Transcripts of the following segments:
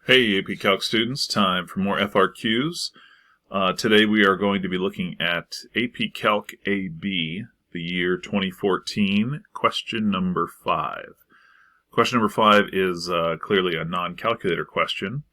Hey AP Calc students, time for more FRQs. Today we are going to be looking at AP Calc AB, the year 2014, question number 5. Question number 5 is clearly a non-calculator question,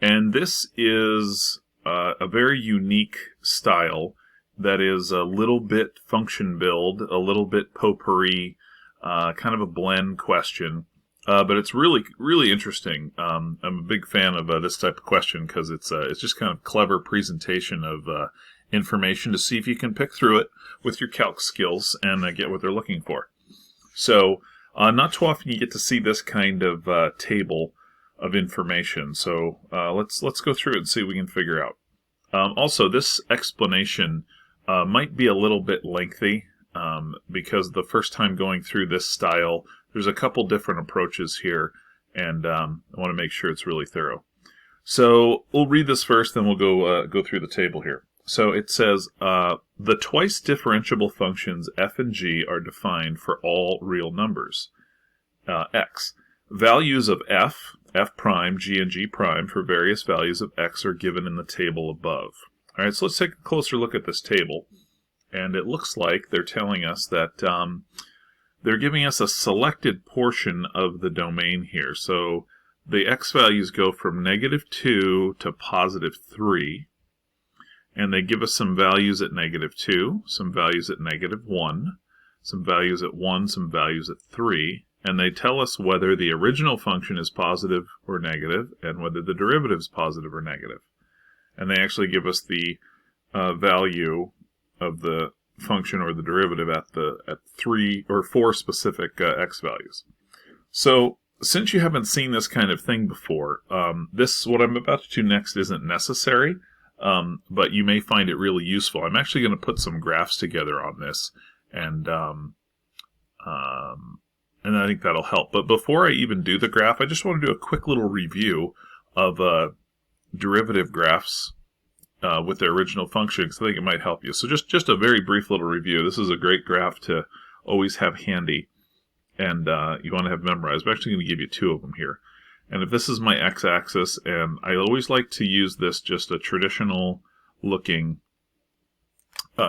and this is a very unique style that is a little bit function build, a little bit potpourri, kind of a blend question. But it's really interesting. I'm a big fan of this type of question because it's just kind of clever presentation of information to see if you can pick through it with your calc skills and get what they're looking for. So not too often you get to see this kind of table of information. So let's go through it and see what we can figure out. Also, this explanation might be a little bit lengthy because the first time going through this style, there's a couple different approaches here, and I want to make sure it's really thorough. So we'll read this first, then we'll go through the table here. So it says, the twice differentiable functions f and g are defined for all real numbers. X. Values of f prime, g, and g prime for various values of x are given in the table above. All right, so let's take a closer look at this table. And it looks like they're telling us that they're giving us a selected portion of the domain here. So the x values go from -2 to +3. And they give us some values at -2, some values at -1, some values at 1, some values at 3. And they tell us whether the original function is positive or negative, and whether the derivative is positive or negative. And they actually give us the value of the function or the derivative at 3 or 4 specific x values. So since you haven't seen this kind of thing before, what I'm about to do next isn't necessary, but you may find it really useful. I'm actually going to put some graphs together on this, and I think that'll help. But before I even do the graph, I just want to do a quick little review of derivative graphs with their original function, because I think it might help you. So just a very brief little review. This is a great graph to always have handy, and you want to have memorized. I'm actually going to give you 2 of them here. And if this is my x-axis, and I always like to use this just a traditional looking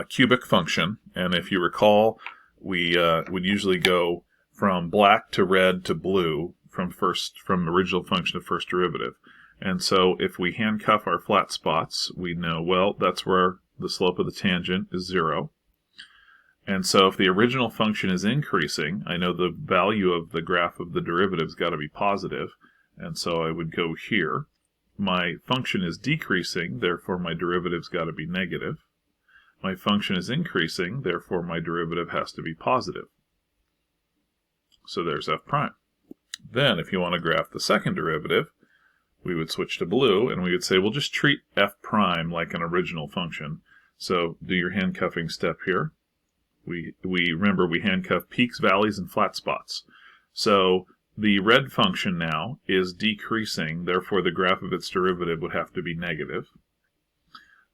cubic function. And if you recall, we would usually go from black to red to blue from original function to first derivative. And so if we handcuff our flat spots, we know, well, that's where the slope of the tangent is 0. And so if the original function is increasing, I know the value of the graph of the derivative's got to be positive. And so I would go here. My function is decreasing, therefore my derivative's got to be negative. My function is increasing, therefore my derivative has to be positive. So there's f prime. Then if you want to graph the second derivative, we would switch to blue, and we would say, we'll just treat f prime like an original function. So do your handcuffing step here. We remember we handcuff peaks, valleys, and flat spots. So the red function now is decreasing, therefore the graph of its derivative would have to be negative.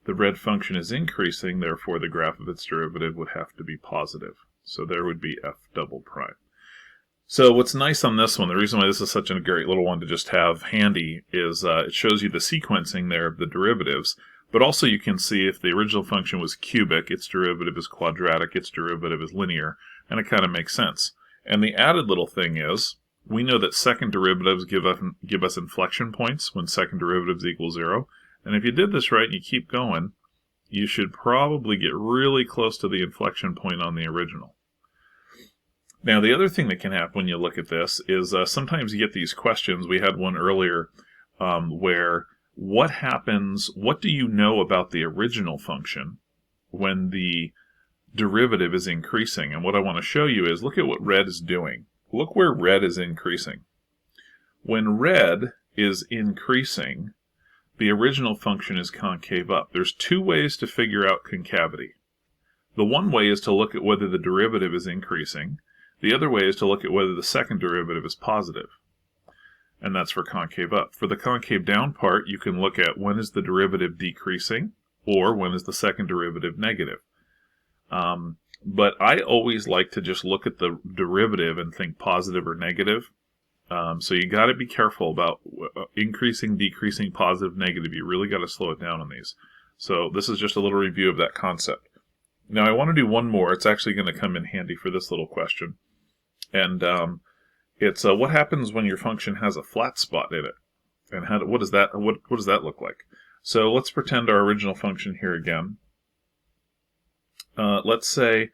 The red function is increasing, therefore the graph of its derivative would have to be positive. So there would be f double prime. So what's nice on this one, the reason why this is such a great little one to just have handy, is it shows you the sequencing there of the derivatives, but also you can see if the original function was cubic, its derivative is quadratic, its derivative is linear, and it kind of makes sense. And the added little thing is, we know that second derivatives give us inflection points when second derivatives equal 0, and if you did this right and you keep going, you should probably get really close to the inflection point on the original. Now, the other thing that can happen when you look at this is sometimes you get these questions. We had one earlier where what do you know about the original function when the derivative is increasing? And what I want to show you is, look at what red is doing. Look where red is increasing. When red is increasing, the original function is concave up. There's 2 ways to figure out concavity. The one way is to look at whether the derivative is increasing. The other way is to look at whether the second derivative is positive, and that's for concave up. For the concave down part, you can look at when is the derivative decreasing, or when is the second derivative negative. But I always like to just look at the derivative and think positive or negative. So you got to be careful about increasing, decreasing, positive, negative. You really got to slow it down on these. So this is just a little review of that concept. Now I want to do one more. It's actually going to come in handy for this little question. And it's what happens when your function has a flat spot in it? And what does that look like? So let's pretend our original function here again. Let's say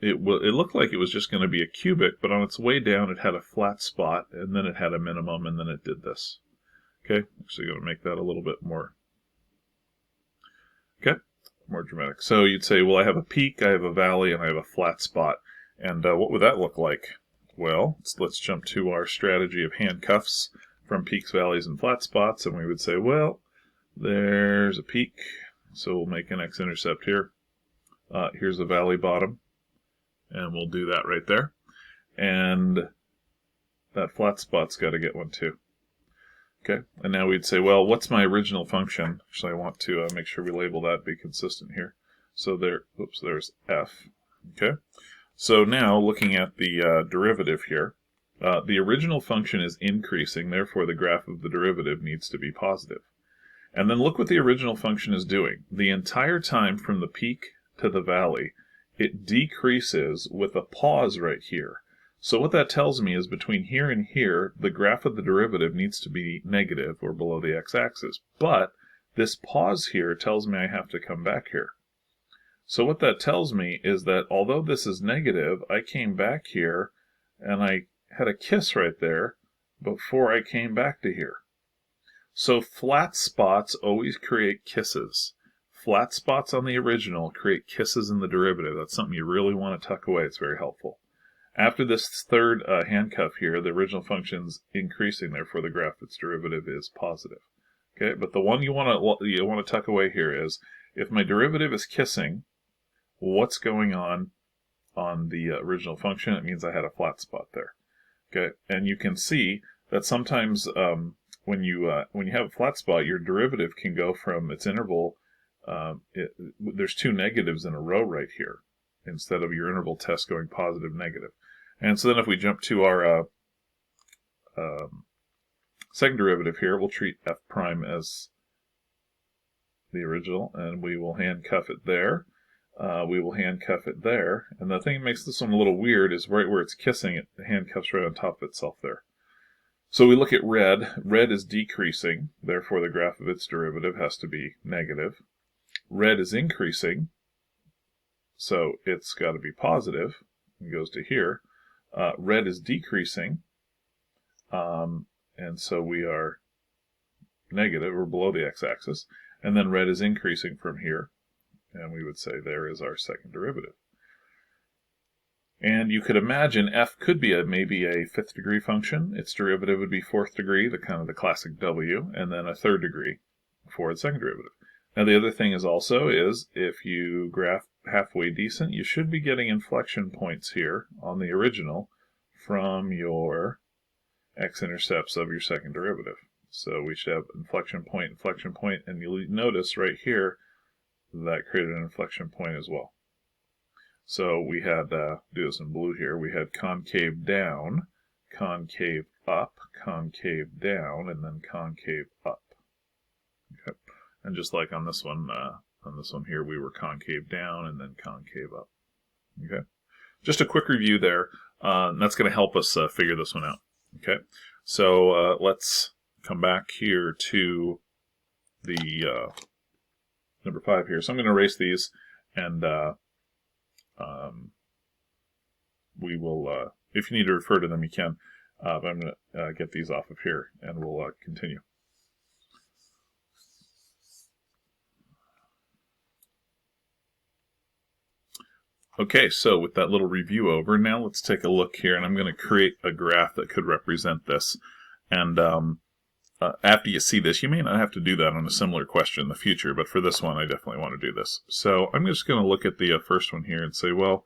it looked like it was just going to be a cubic, but on its way down it had a flat spot, and then it had a minimum, and then it did this. Okay, actually going to make that a little bit more. Okay, more dramatic. So you'd say, well, I have a peak, I have a valley, and I have a flat spot. And what would that look like? Well, let's jump to our strategy of handcuffs from peaks, valleys, and flat spots, and we would say, well, there's a peak, so we'll make an x-intercept here. Here's a valley bottom, and we'll do that right there. And that flat spot's got to get one too. Okay, and now we'd say, well, what's my original function? Actually, I want to make sure we label that, be consistent here. So there's f. Okay, so now looking at the derivative here, the original function is increasing, therefore the graph of the derivative needs to be positive. And then look what the original function is doing. The entire time from the peak to the valley, it decreases with a pause right here. So what that tells me is between here and here, the graph of the derivative needs to be negative or below the x-axis. But this pause here tells me I have to come back here. So what that tells me is that although this is negative, I came back here and I had a kiss right there before I came back to here. So flat spots always create kisses. Flat spots on the original create kisses in the derivative. That's something you really want to tuck away. It's very helpful. After this third handcuff here, the original function's increasing, therefore the graph of its derivative is positive. Okay, but the one you want to tuck away here is, if my derivative is kissing, what's going on the original function? It means I had a flat spot there. Okay, and you can see that sometimes when you have a flat spot, your derivative can go from its interval. There's two negatives in a row right here, instead of your interval test going positive, negative. And so then if we jump to our second derivative here, we'll treat f prime as the original, and we will handcuff it there. We will handcuff it there. And the thing that makes this one a little weird is right where it's kissing, it handcuffs right on top of itself there. So we look at red. Red is decreasing, therefore the graph of its derivative has to be negative. Red is increasing, so it's got to be positive. It goes to here. Red is decreasing, and so we are negative, or below the x-axis. And then red is increasing from here, and we would say there is our second derivative. And you could imagine f could be maybe a fifth degree function. Its derivative would be fourth degree, the kind of the classic w, and then a third degree for the second derivative. Now the other thing is also if you graph halfway decent, you should be getting inflection points here on the original from your x-intercepts of your second derivative. So we should have inflection point, and you'll notice right here that created an inflection point as well. So we had, do this in blue here, we had concave down, concave up, concave down, and then concave up. Okay. And just like on this one here, we were concave down and then concave up. Okay. Just a quick review there. That's going to help us figure this one out. Okay. So let's come back here to the number 5 here. So I'm going to erase these, and we will, if you need to refer to them, you can. But I'm going to get these off of here, and we'll continue. Okay, so with that little review over, now let's take a look here, and I'm going to create a graph that could represent this. And after you see this, you may not have to do that on a similar question in the future, but for this one, I definitely want to do this. So I'm just going to look at the first one here and say, well,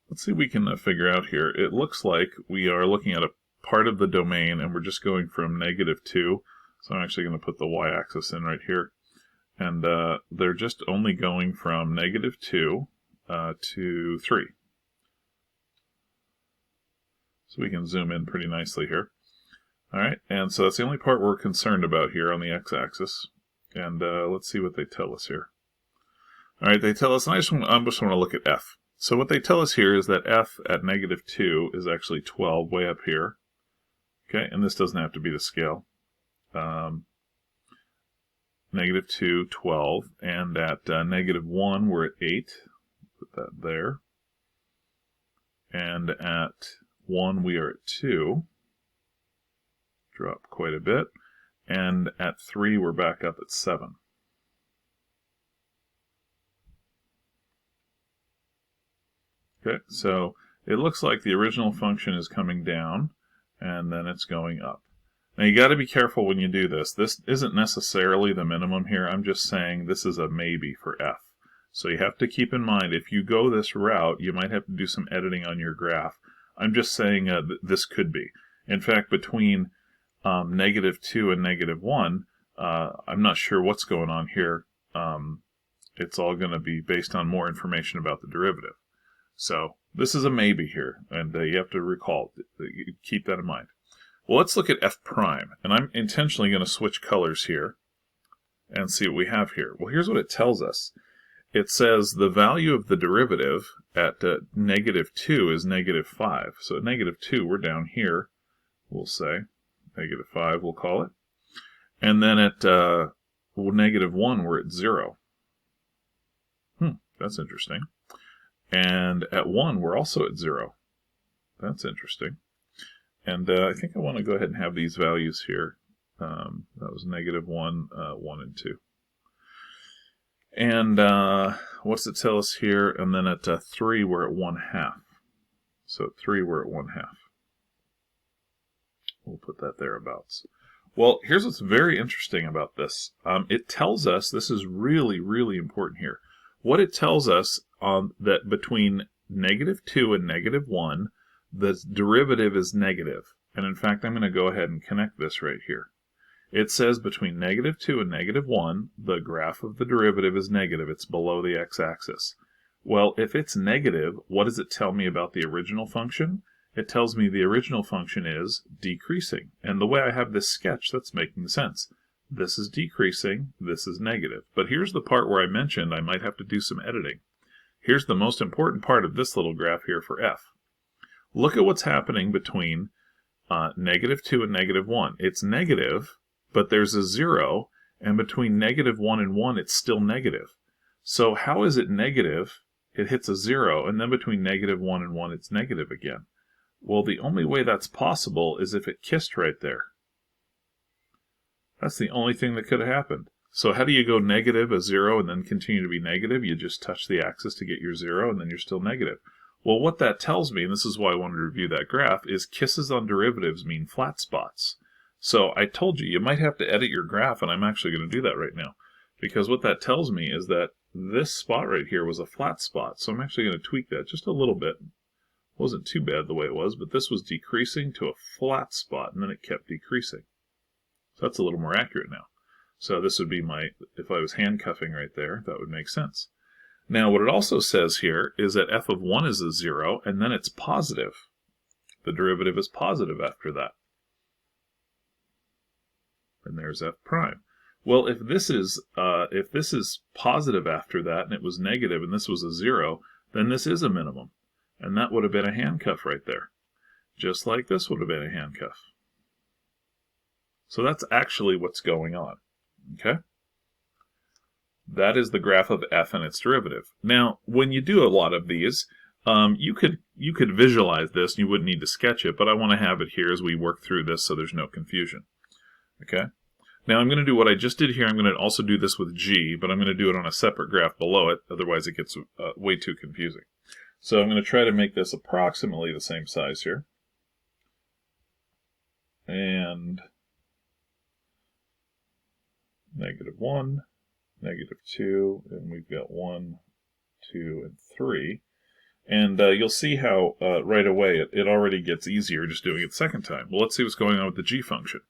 let's see if we can figure out here. It looks like we are looking at a part of the domain, and we're just going from -2. So I'm actually going to put the y-axis in right here. And they're just only going from -2 to 3. So we can zoom in pretty nicely here. All right, and so that's the only part we're concerned about here on the x-axis. And let's see what they tell us here. All right, they tell us, and I just want to look at f. So what they tell us here is that f at -2 is actually 12 way up here. Okay, and this doesn't have to be the scale. -2, 12, and at -1 we're at 8. Put that there. And at 1 we are at 2. Drop quite a bit. And at 3 we're back up at 7. Okay, so it looks like the original function is coming down, and then it's going up. Now you got to be careful when you do this. This isn't necessarily the minimum here. I'm just saying this is a maybe for f. So you have to keep in mind, if you go this route, you might have to do some editing on your graph. I'm just saying this could be. In fact, between -2 and -1, I'm not sure what's going on here. It's all going to be based on more information about the derivative. So this is a maybe here, and you have to recall, keep that in mind. Well, let's look at f prime, and I'm intentionally going to switch colors here and see what we have here. Well, here's what it tells us. It says the value of the derivative at -2 is -5. So at -2, we're down here, we'll say. -5, we'll call it. And then at -1, we're at 0. That's interesting. And at 1, we're also at 0. That's interesting. And I think I want to go ahead and have these values here. That was -1, 1, and 2. And what's it tell us here? And then at 3, we're at 1/2. So at 3, we're at 1/2. We'll put that thereabouts. Well, here's what's very interesting about this. It tells us, this is really, really important here. What it tells us that between -2 and -1, the derivative is negative. And in fact, I'm going to go ahead and connect this right here. It says between -2 and -1, the graph of the derivative is negative. It's below the x-axis. Well, if it's negative, what does it tell me about the original function? It tells me the original function is decreasing. And the way I have this sketch, that's making sense. This is decreasing, this is negative. But here's the part where I mentioned I might have to do some editing. Here's the most important part of this little graph here for f. Look at what's happening between -2 and -1. It's negative, but there's a 0, and between -1 and 1, it's still negative. So how is it negative? It hits a 0, and then between -1 and 1, it's negative again. Well, the only way that's possible is if it kissed right there. That's the only thing that could have happened. So how do you go negative, a 0, and then continue to be negative? You just touch the axis to get your 0, and then you're still negative. Well, what that tells me, and this is why I wanted to review that graph, is kisses on derivatives mean flat spots. So I told you, you might have to edit your graph, and I'm actually going to do that right now. Because what that tells me is that this spot right here was a flat spot. So I'm actually going to tweak that just a little bit. It wasn't too bad the way it was, but this was decreasing to a flat spot, and then it kept decreasing. So that's a little more accurate now. So this would be my, if I was handcuffing right there, that would make sense. Now what it also says here is that f of 1 is a 0, and then it's positive. The derivative is positive after that. And there's f prime. Well, if this is positive after that, and it was negative, and this was a 0, then this is a minimum. And that would have been a handcuff right there. Just like this would have been a handcuff. So that's actually what's going on. Okay? That is the graph of f and its derivative. Now, when you do a lot of these, you could visualize this, and you wouldn't need to sketch it, but I want to have it here as we work through this so there's no confusion. Okay? Now I'm going to do what I just did here. I'm going to also do this with g, but I'm going to do it on a separate graph below it, otherwise it gets way too confusing. So I'm going to try to make this approximately the same size here. And -1, -2, and we've got 1, 2, and 3. And you'll see how right away it already gets easier just doing it the second time. Well, let's see what's going on with the g function.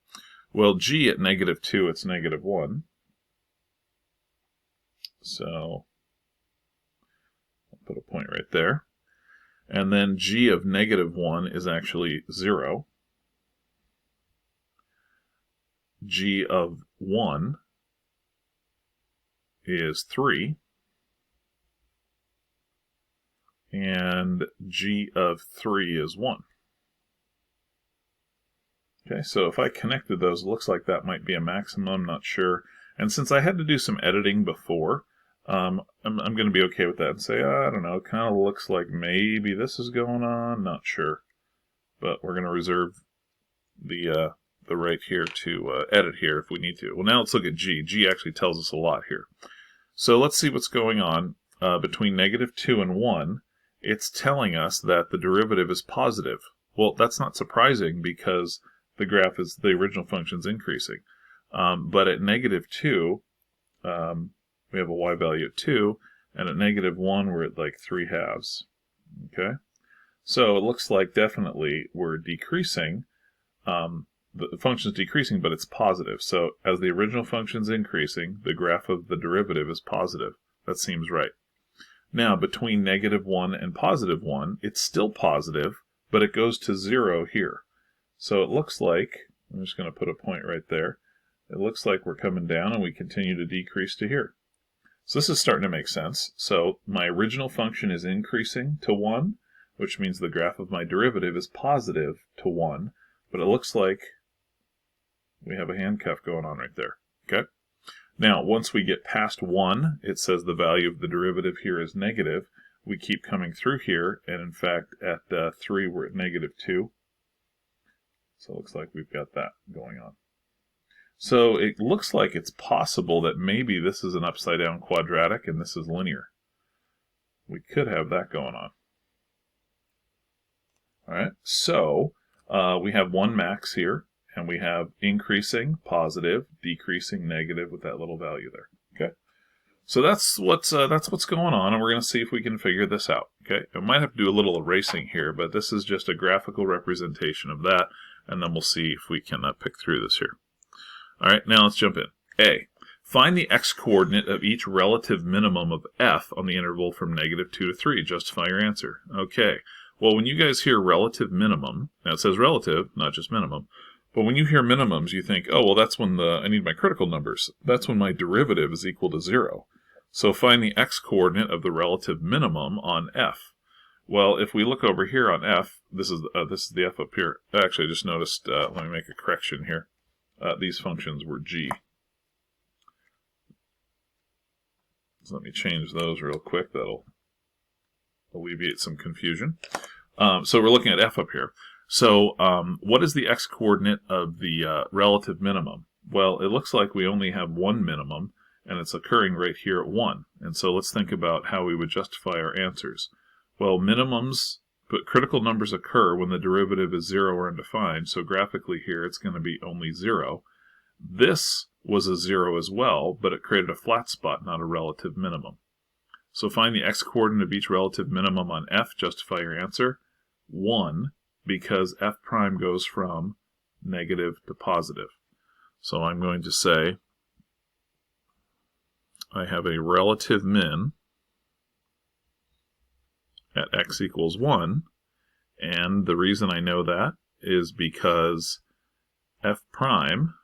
Well, g at -2, it's -1. So I'll put a point right there. And then g of -1 is actually 0. G of 1 is 3. And g of 3 is 1. Okay, so if I connected those, it looks like that might be a maximum, I'm not sure. And since I had to do some editing before, I'm going to be okay with that and say, I don't know, it kind of looks like maybe this is going on, not sure. But we're going to reserve the right here to edit here if we need to. Well, now let's look at g. G actually tells us a lot here. So let's see what's going on between -2 and 1. It's telling us that the derivative is positive. Well, that's not surprising because the graph is, the original function is increasing. But at -2, we have a y value at 2, and at -1, we're at like 3/2. Okay? So it looks like definitely we're decreasing. The function's decreasing, but it's positive. So as the original function's increasing, the graph of the derivative is positive. That seems right. Now, between -1 and +1, it's still positive, but it goes to 0 here. So it looks like, I'm just going to put a point right there, it looks like we're coming down and we continue to decrease to here. So this is starting to make sense. So my original function is increasing to 1, which means the graph of my derivative is positive to 1, but it looks like we have a handcuff going on right there. Okay? Now, once we get past 1, it says the value of the derivative here is negative. We keep coming through here, and in fact, at 3, we're at -2. So it looks like we've got that going on. So it looks like it's possible that maybe this is an upside-down quadratic and this is linear. We could have that going on. All right, so we have 1 max here, and we have increasing, positive, decreasing, negative with that little value there. Okay, so that's what's going on, and we're going to see if we can figure this out. Okay, I might have to do a little erasing here, but this is just a graphical representation of that, and then we'll see if we can pick through this here. All right, now let's jump in. A. Find the x-coordinate of each relative minimum of f on the interval from -2 to 3. Justify your answer. Okay. Well, when you guys hear relative minimum, now it says relative, not just minimum, but when you hear minimums, you think, oh, well, that's when I need my critical numbers. That's when my derivative is equal to 0. So find the x-coordinate of the relative minimum on f. Well, if we look over here on f, this is the f up here. Actually, I just noticed, let me make a correction here. These functions were g. So let me change those real quick. That'll alleviate some confusion. So we're looking at f up here. So what is the x-coordinate of the relative minimum? Well, it looks like we only have one minimum, and it's occurring right here at 1. And so let's think about how we would justify our answers. Well, minimums, but critical numbers occur when the derivative is 0 or undefined, so graphically here it's going to be only 0. This was a 0 as well, but it created a flat spot, not a relative minimum. So find the x-coordinate of each relative minimum on f, justify your answer. 1, because f prime goes from negative to positive. So I'm going to say I have a relative min at x equals 1, and the reason I know that is because f prime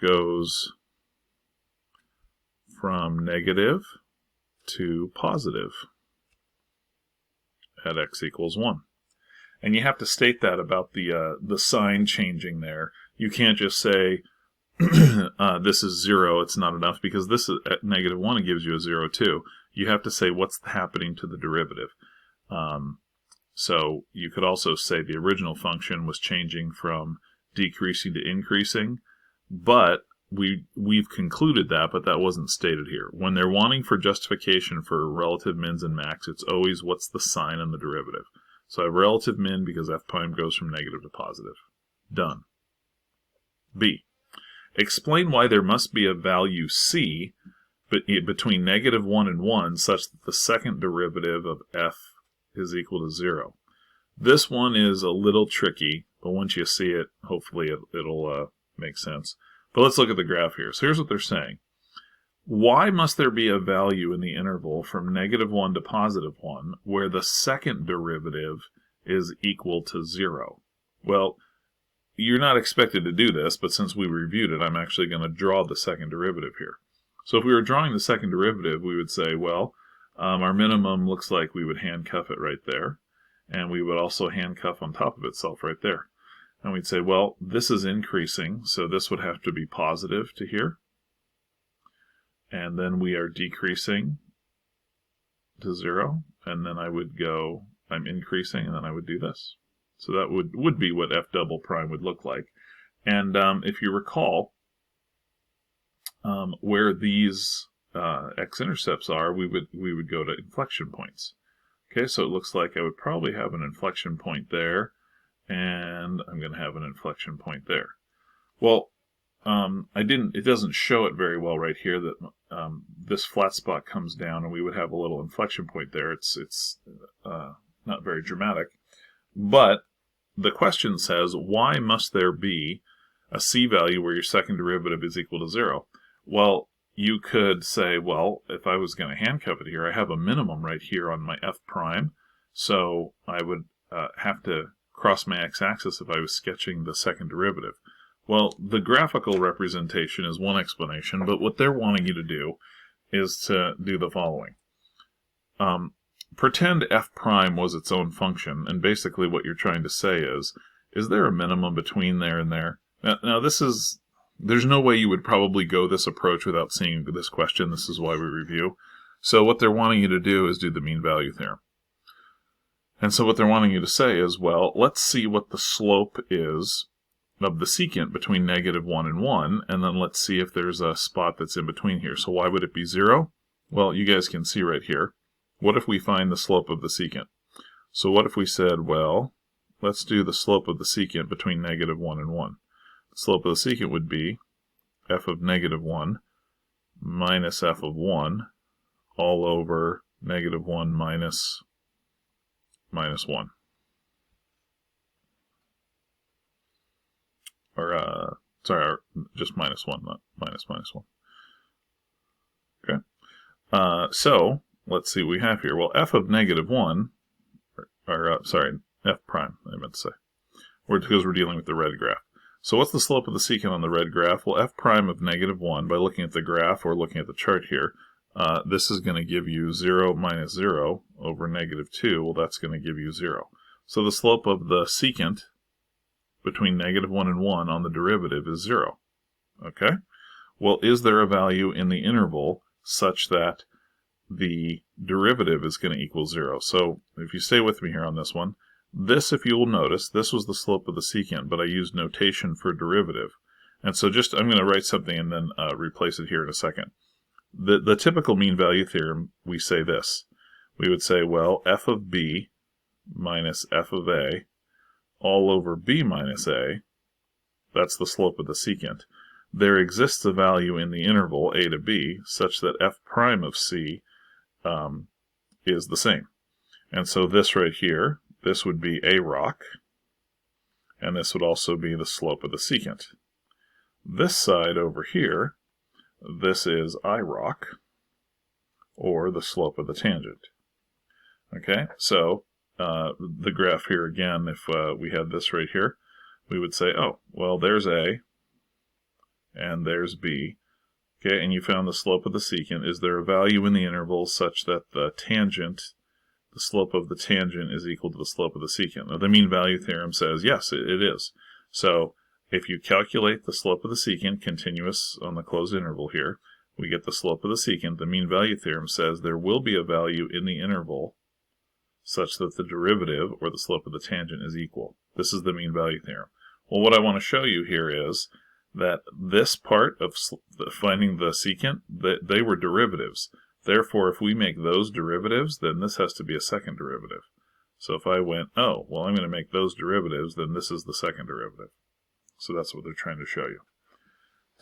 goes from negative to positive at x equals 1. And you have to state that about the sign changing there. You can't just say this is 0, it's not enough, because this is at -1, it gives you a 0 too. You have to say what's happening to the derivative. So you could also say the original function was changing from decreasing to increasing, but we've concluded that, but that wasn't stated here. When they're wanting for justification for relative mins and max, it's always what's the sign on the derivative. So I have relative min because f prime goes from negative to positive. Done. B. Explain why there must be a value c between -1 and 1 such that the second derivative of f is equal to 0. This one is a little tricky, but once you see it, hopefully it'll make sense. But let's look at the graph here. So here's what they're saying. why must there be a value in the interval from -1 to +1 where the second derivative is equal to 0? Well, you're not expected to do this, but since we reviewed it, I'm actually going to draw the second derivative here. So if we were drawing the second derivative, we would say, well, our minimum looks like we would handcuff it right there, and we would also handcuff on top of itself right there. And we'd say, well, this is increasing, so this would have to be positive to here. And then we are decreasing to 0, and then I would go, I'm increasing, and then I would do this. So that would be what f double prime would look like. And if you recall, where these x-intercepts are, we would go to inflection points. Okay, so it looks like I would probably have an inflection point there, and I'm going to have an inflection point there. Well, it doesn't show it very well right here that this flat spot comes down, and we would have a little inflection point there. It's not very dramatic. But the question says, why must there be a c value where your second derivative is equal to 0? Well, you could say, well, if I was going to handcuff it here, I have a minimum right here on my f prime, so I would have to cross my x-axis if I was sketching the second derivative. Well, the graphical representation is one explanation, but what they're wanting you to do is to do the following. Pretend f prime was its own function, and basically what you're trying to say is there a minimum between there and there? Now there's no way you would probably go this approach without seeing this question. This is why we review. So what they're wanting you to do is do the mean value theorem. And so what they're wanting you to say is, well, let's see what the slope is of the secant between -1 and 1, and then let's see if there's a spot that's in between here. So why would it be 0? Well, you guys can see right here. What if we find the slope of the secant? So what if we said, well, let's do the slope of the secant between -1 and 1. The slope of the secant would be f of -1 minus f of 1 all over -1 minus 1. Or, sorry, just -1, not minus 1. Okay. So, let's see what we have here. Well, f of -1, sorry, f prime, I meant to say, because we're dealing with the red graph. So what's the slope of the secant on the red graph? Well, f prime of -1, by looking at the graph or looking at the chart here, this is going to give you 0 minus 0 over -2. Well, that's going to give you 0. So the slope of the secant between -1 and 1 on the derivative is 0. Okay? Well, is there a value in the interval such that the derivative is going to equal 0? So if you stay with me here on this one, this, if you will notice, this was the slope of the secant, but I used notation for derivative. And so I'm going to write something and then replace it here in a second. The typical mean value theorem, we say this. We would say, well, f of b minus f of a all over b minus a, that's the slope of the secant. There exists a value in the interval a to b such that f prime of c is the same. And so this right here, this would be a rock, and this would also be the slope of the secant. This side over here, this is I rock, or the slope of the tangent. Okay, so the graph here again, if we had this right here, we would say, oh, well, there's A, and there's B. Okay, and you found the slope of the secant. Is there a value in the interval such that the tangent, the slope of the tangent, is equal to the slope of the secant? Now, the mean value theorem says, yes, it is. So if you calculate the slope of the secant, continuous on the closed interval here, we get the slope of the secant. The mean value theorem says there will be a value in the interval such that the derivative, or the slope of the tangent, is equal. This is the mean value theorem. Well, what I want to show you here is that this part of finding the secant, they were derivatives. Therefore, if we make those derivatives, then this has to be a second derivative. So if I went, oh, well, I'm going to make those derivatives, then this is the second derivative. So that's what they're trying to show you.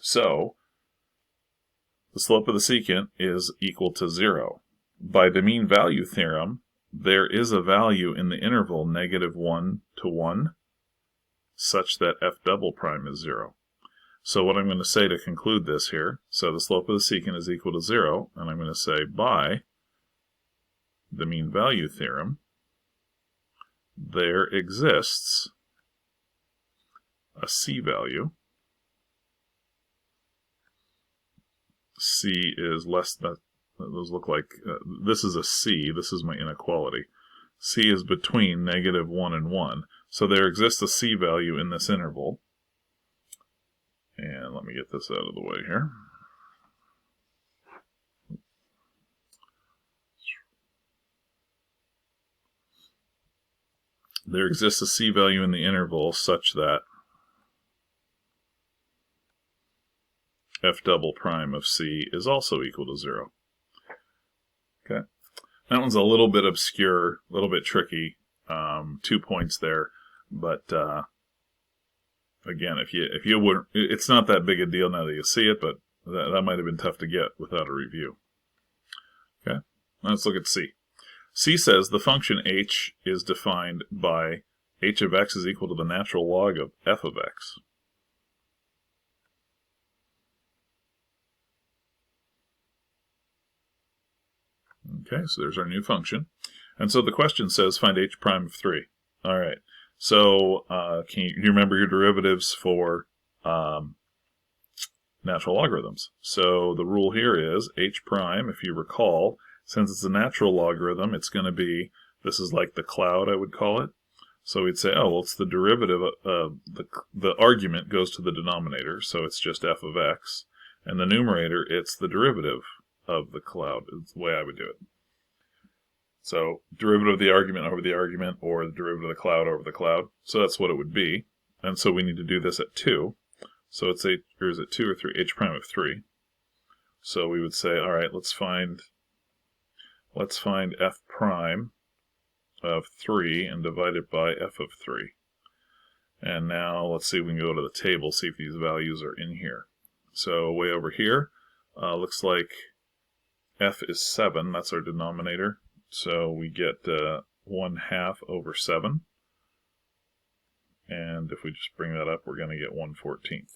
So the slope of the secant is equal to 0. By the mean value theorem, there is a value in the interval -1 to 1 such that f double prime is 0. So what I'm going to say to conclude this here, so the slope of the secant is equal to 0, and I'm going to say by the mean value theorem, there exists a C value. C is less than, those look like, this is a C, this is my inequality. C is between -1 and 1. So there exists a C value in this interval. And let me get this out of the way here. There exists a C value in the interval such that f double prime of C is also equal to 0. Okay, that one's a little bit obscure, a little bit tricky. 2 points there, but again, if you wouldn't, it's not that big a deal now that you see it, but that might have been tough to get without a review. Okay, let's look at C. C says the function h is defined by h of x is equal to the natural log of f of x. Okay, so there's our new function. And so the question says find h prime of 3. All right, so can you remember your derivatives for natural logarithms? So the rule here is h prime, if you recall, since it's a natural logarithm, it's going to be, this is like the cloud, I would call it. So we'd say, oh, well, it's the derivative of the argument goes to the denominator, so it's just f of x. And the numerator, it's the derivative of the cloud, is the way I would do it. So derivative of the argument over the argument, or the derivative of the cloud over the cloud. So that's what it would be. And so we need to do this at 2. So it's h, or is it 2 or 3? H prime of 3. So we would say, all right, let's find f prime of 3 and divide it by f of 3. And now let's see if we can go to the table, see if these values are in here. So way over here, looks like f is 7, that's our denominator. So we get 1/2 over 7. And if we just bring that up, we're going to get 1/14.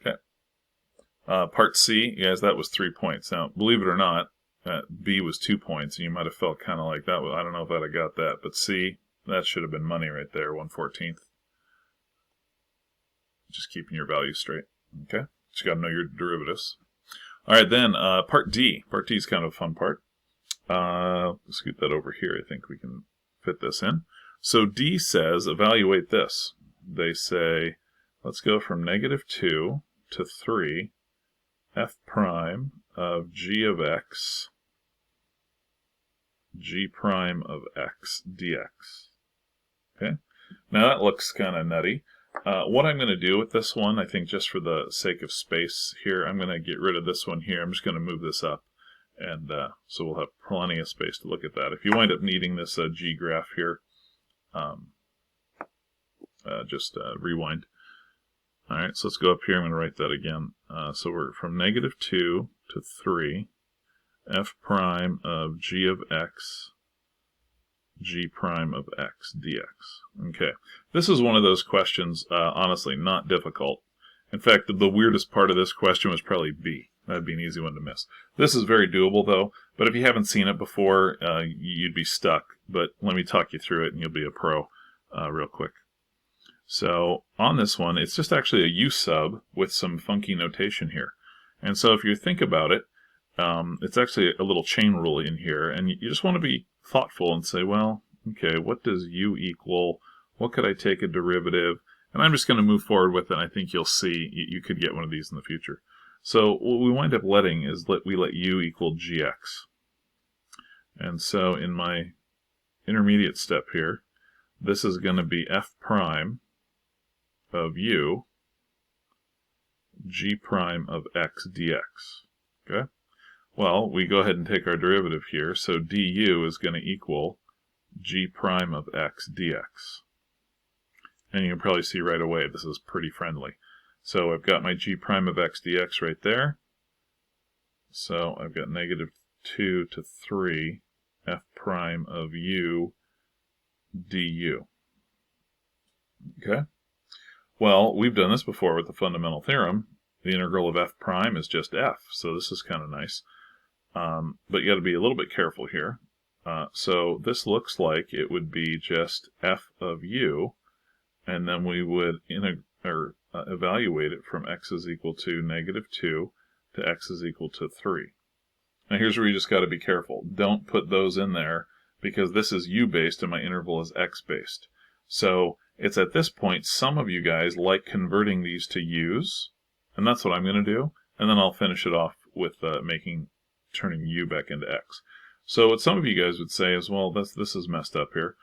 Okay. Part C, guys, that was 3 points. Now, believe it or not, B was 2 points, and you might have felt kind of like that. I don't know if I'd have got that, but C, that should have been money right there, 1/14. Just keeping your values straight. Okay, just got to know your derivatives. All right, then part D. Part D is kind of a fun part. Scoot that over here. I think we can fit this in. So D says, evaluate this. They say, let's go from -2 to 3, f prime of g of x, g prime of x dx. Okay, now that looks kind of nutty. What I'm going to do with this one, I think just for the sake of space here, I'm going to get rid of this one here. I'm just going to move this up, and so we'll have plenty of space to look at that. If you wind up needing this G graph here, just rewind. All right, so let's go up here. I'm going to write that again. So we're from -2 to 3, f prime of g of x, g prime of x dx. Okay, this is one of those questions, honestly, not difficult. In fact, the weirdest part of this question was probably B. That'd be an easy one to miss. This is very doable, though, but if you haven't seen it before, you'd be stuck. But let me talk you through it, and you'll be a pro real quick. So on this one, it's just actually a U sub with some funky notation here. And so if you think about it, it's actually a little chain rule in here, and you just want to be thoughtful and say, well, okay, what does U equal? What could I take a derivative? And I'm just going to move forward with it, and I think you'll see you could get one of these in the future. So what we wind up letting is we let U equal gx. And so in my intermediate step here, this is going to be f prime of U, g prime of x dx. Okay? Well, we go ahead and take our derivative here, so du is going to equal g prime of x dx. And you can probably see right away this is pretty friendly. So I've got my g prime of x dx right there. So I've got -2 to 3 f prime of u du. Okay. Well, we've done this before with the fundamental theorem. The integral of f prime is just f, so this is kind of nice. But you got to be a little bit careful here. So this looks like it would be just f of u, and then we would evaluate it from x is equal to -2 to x is equal to 3. Now here's where you just got to be careful. Don't put those in there because this is u-based and my interval is x-based. So it's at this point some of you guys like converting these to u's, and that's what I'm going to do, and then I'll finish it off with turning u back into x. So what some of you guys would say is, well, this is messed up here.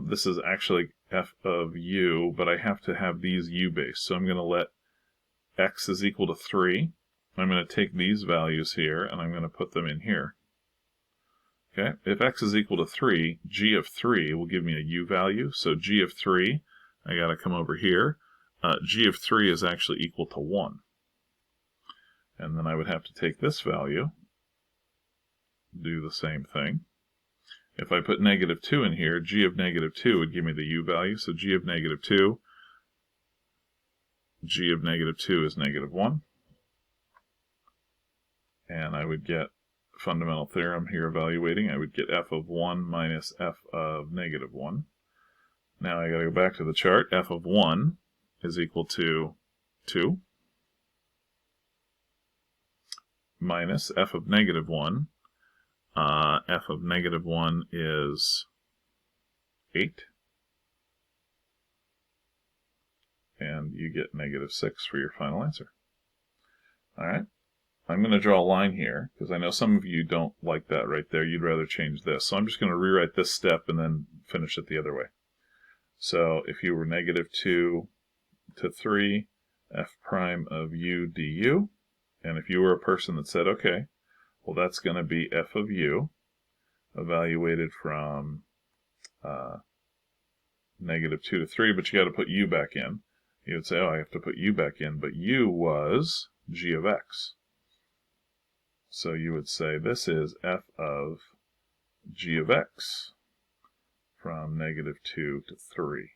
This is actually f of u, but I have to have these u-based. So I'm going to let x is equal to 3. I'm going to take these values here, and I'm going to put them in here. Okay, if x is equal to 3, g of 3 will give me a u value. So g of 3, I got to come over here. G of 3 is actually equal to 1. And then I would have to take this value, do the same thing. If I put -2 in here, g of -2 would give me the u value. So g of -2, g of -2 is -1. And I would get fundamental theorem here evaluating. I would get f of 1 minus f of -1. Now I got to go back to the chart. F of 1 is equal to 2 minus f of -1. F of -1 is 8. And you get -6 for your final answer. All right. I'm going to draw a line here because I know some of you don't like that right there. You'd rather change this. So I'm just going to rewrite this step and then finish it the other way. So if you were -2 to 3, f prime of u du, and if you were a person that said, okay, well that's going to be f of u evaluated from -2 to 3, but you got to put u back in. You would say, oh, I have to put u back in, but u was g of x. So you would say this is f of g of x from -2 to 3.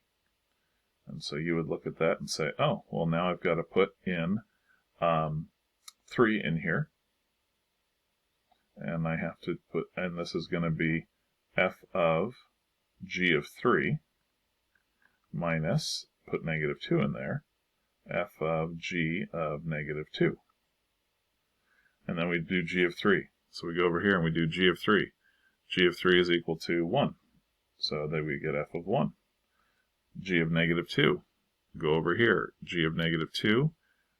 And so you would look at that and say, oh, well now I've got to put in 3 in here. And I have to put, and this is going to be f of g of 3 minus, put -2 in there, f of g of -2. And then we do g of 3. So we go over here and we do g of 3. G of 3 is equal to 1. So then we get f of 1. G of -2. Go over here. G of -2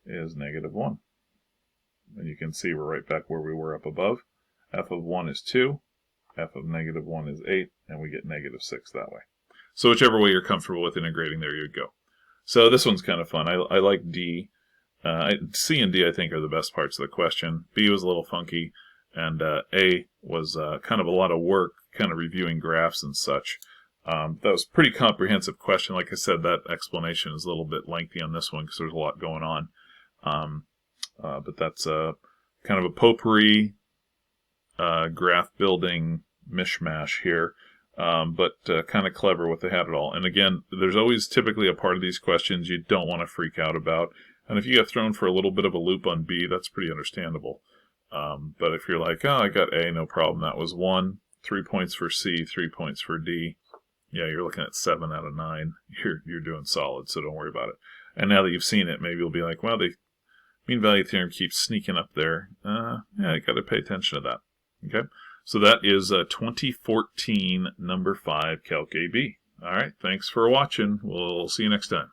is -1. And you can see we're right back where we were up above. F of 1 is 2. F of -1 is 8. And we get -6 that way. So whichever way you're comfortable with integrating, there you go. So this one's kind of fun. I like D. C and D, I think, are the best parts of the question. B was a little funky, and A was kind of a lot of work, kind of reviewing graphs and such. That was a pretty comprehensive question. Like I said, that explanation is a little bit lengthy on this one because there's a lot going on. But that's kind of a potpourri graph building mishmash here. But kind of clever what they had it all. And again, there's always typically a part of these questions you don't want to freak out about. And if you get thrown for a little bit of a loop on B, that's pretty understandable. But if you're like, oh, I got A, no problem, that was 1, 3 points for C, 3 points for D, yeah, you're looking at 7 out of 9. You're doing solid, so don't worry about it. And now that you've seen it, maybe you'll be like, well, the mean value theorem keeps sneaking up there. Yeah, you got to pay attention to that. Okay, so that is 2014 number 5 Calc AB. All right, thanks for watching. We'll see you next time.